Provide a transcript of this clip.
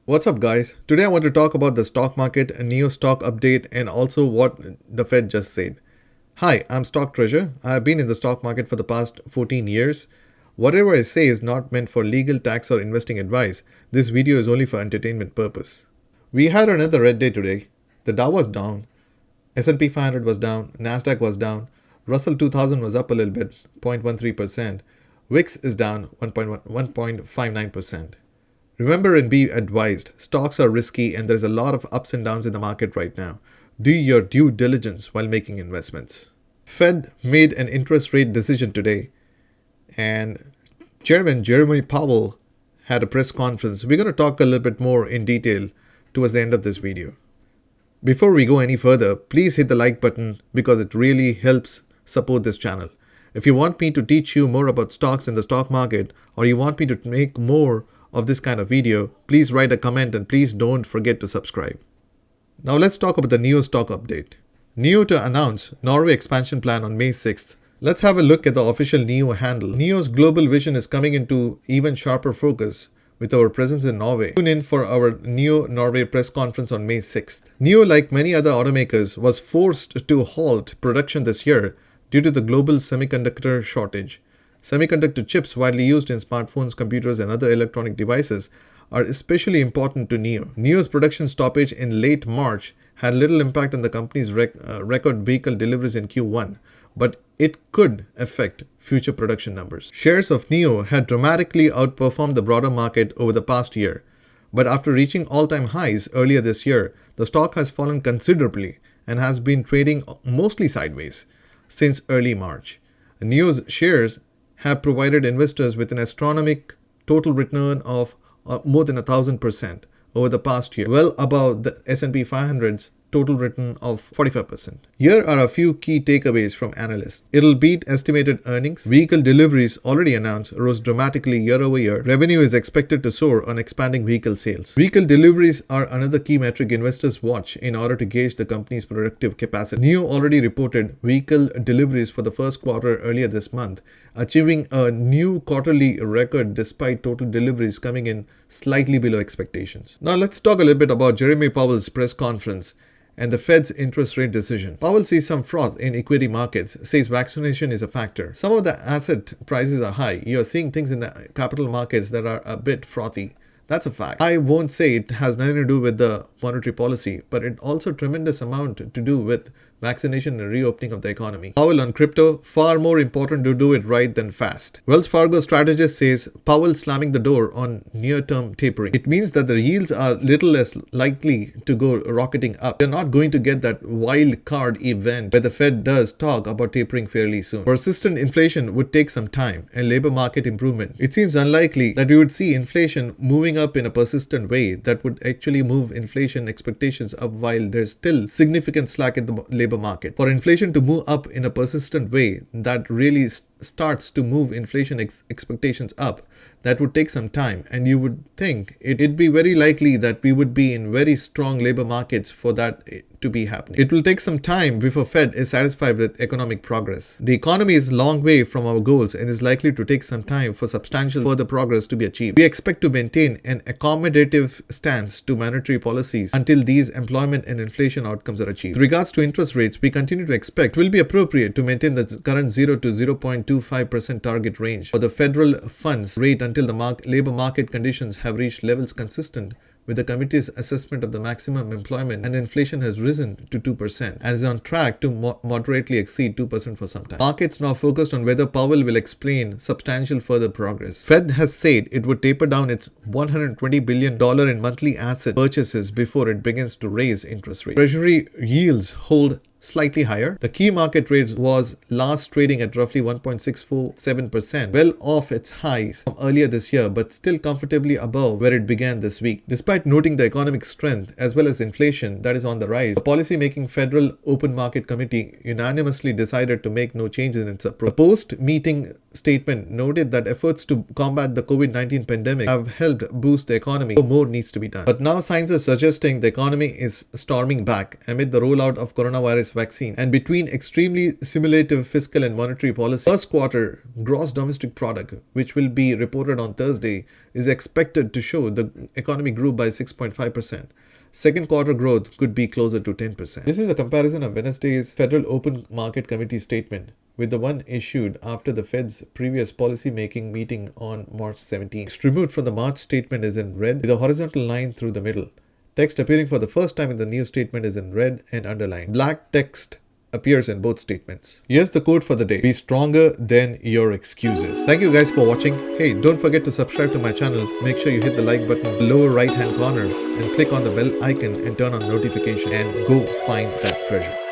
What's up, guys? Today I want to talk about the stock market, a Nio Stock update, and also what the Fed just said. Hi, I'm Stock Treasure. I have been in the stock market for the past 14 years. Whatever I say is not meant for legal, tax, or investing advice. This video is only for entertainment purpose. We had another red day today. The Dow was down, S&P 500 was down, Nasdaq was down, Russell 2000 was up a little bit, 0.13%. VIX is down 1.59%. Remember and be advised, stocks are risky and there's a lot of ups and downs in the market right now. Do your due diligence while making investments. Fed made an interest rate decision today and Chairman Jeremy Powell had a press conference. We're going to talk a little bit more in detail towards the end of this video. Before we go any further, please hit the like button because it really helps support this channel. If you want me to teach you more about stocks in the stock market or you want me to make more of this kind of video, please write a comment and please don't forget to subscribe. Now let's talk about the Nio Stock update. Nio to announce Norway expansion plan on May 6th. Let's have a look at the official Nio handle. Nio's global vision is coming into even sharper focus with our presence in Norway. Tune in for our Nio Norway press conference on May 6th. Nio, like many other automakers, was forced to halt production this year due to the global semiconductor shortage. Semiconductor chips widely used in smartphones, computers, and other electronic devices are especially important to Nio. Nio's production stoppage in late March had little impact on the company's record vehicle deliveries in Q1, but it could affect future production numbers. Shares of Nio had dramatically outperformed the broader market over the past year, but after reaching all-time highs earlier this year, the stock has fallen considerably and has been trading mostly sideways since early March. Nio's shares have provided investors with an astronomical total return of more than 1,000% over the past year, well above the S&P 500's total return of 45%. Here are a few key takeaways from analysts. It'll beat estimated earnings. Vehicle deliveries already announced rose dramatically year over year. Revenue is expected to soar on expanding vehicle sales. Vehicle deliveries are another key metric investors watch in order to gauge the company's productive capacity. Nio already reported vehicle deliveries for the first quarter earlier this month, achieving a new quarterly record despite total deliveries coming in slightly below expectations. Now let's talk a little bit about Jeremy Powell's press conference and the Fed's interest rate decision. Powell sees some froth in equity markets, says vaccination is a factor. Some of the asset prices are high. You're seeing things in the capital markets that are a bit frothy. That's a fact. I won't say it has nothing to do with the monetary policy, but it also tremendous amount to do with vaccination and reopening of the economy. Powell on crypto, far more important to do it right than fast. Wells Fargo strategist says Powell slamming the door on near-term tapering. It means that the yields are little less likely to go rocketing up. They're not going to get that wild card event where the Fed does talk about tapering fairly soon. Persistent inflation would take some time and labor market improvement. It seems unlikely that we would see inflation moving up in a persistent way that would actually move inflation expectations up while there's still significant slack in the labor market. For inflation to move up in a persistent way that really starts to move inflation expectations up, that would take some time, and you would think it'd be very likely that we would be in very strong labor markets for that to be happening. It will take some time before Fed is satisfied with economic progress. The economy is a long way from our goals and is likely to take some time for substantial further progress to be achieved. We expect to maintain an accommodative stance to monetary policies until these employment and inflation outcomes are achieved. With regards to interest rates, we continue to expect it will be appropriate to maintain the current 0 to 0.25% target range for the federal funds rate until the labor market conditions have reached levels consistent with the committee's assessment of the maximum employment, and inflation has risen to 2% and is on track to moderately exceed 2% for some time. Markets now focused on whether Powell will explain substantial further progress. Fed has said it would taper down its $120 billion in monthly asset purchases before it begins to raise interest rates. Treasury yields hold slightly higher. The key market rate was last trading at roughly 1.647%, well off its highs from earlier this year, but still comfortably above where it began this week. Despite noting the economic strength as well as inflation that is on the rise, the policy-making Federal Open Market Committee unanimously decided to make no changes in its approach. The post-meeting statement noted that efforts to combat the COVID-19 pandemic have helped boost the economy, though more needs to be done. But now signs are suggesting the economy is storming back amid the rollout of coronavirus vaccine. And between extremely stimulative fiscal and monetary policy, first quarter gross domestic product, which will be reported on Thursday, is expected to show the economy grew by 6.5%. Second quarter growth could be closer to 10%. This is a comparison of Wednesday's Federal Open Market Committee statement with the one issued after the Fed's previous policy-making meeting on March 17. Text removed from the March statement is in red with a horizontal line through the middle. Text appearing for the first time in the new statement is in red and underlined. Black text appears in both statements. Here's the quote for the day. Be stronger than your excuses. Thank you guys for watching. Hey, don't forget to subscribe to my channel. Make sure you hit the like button in the lower right hand corner and click on the bell icon and turn on notification and go find that treasure.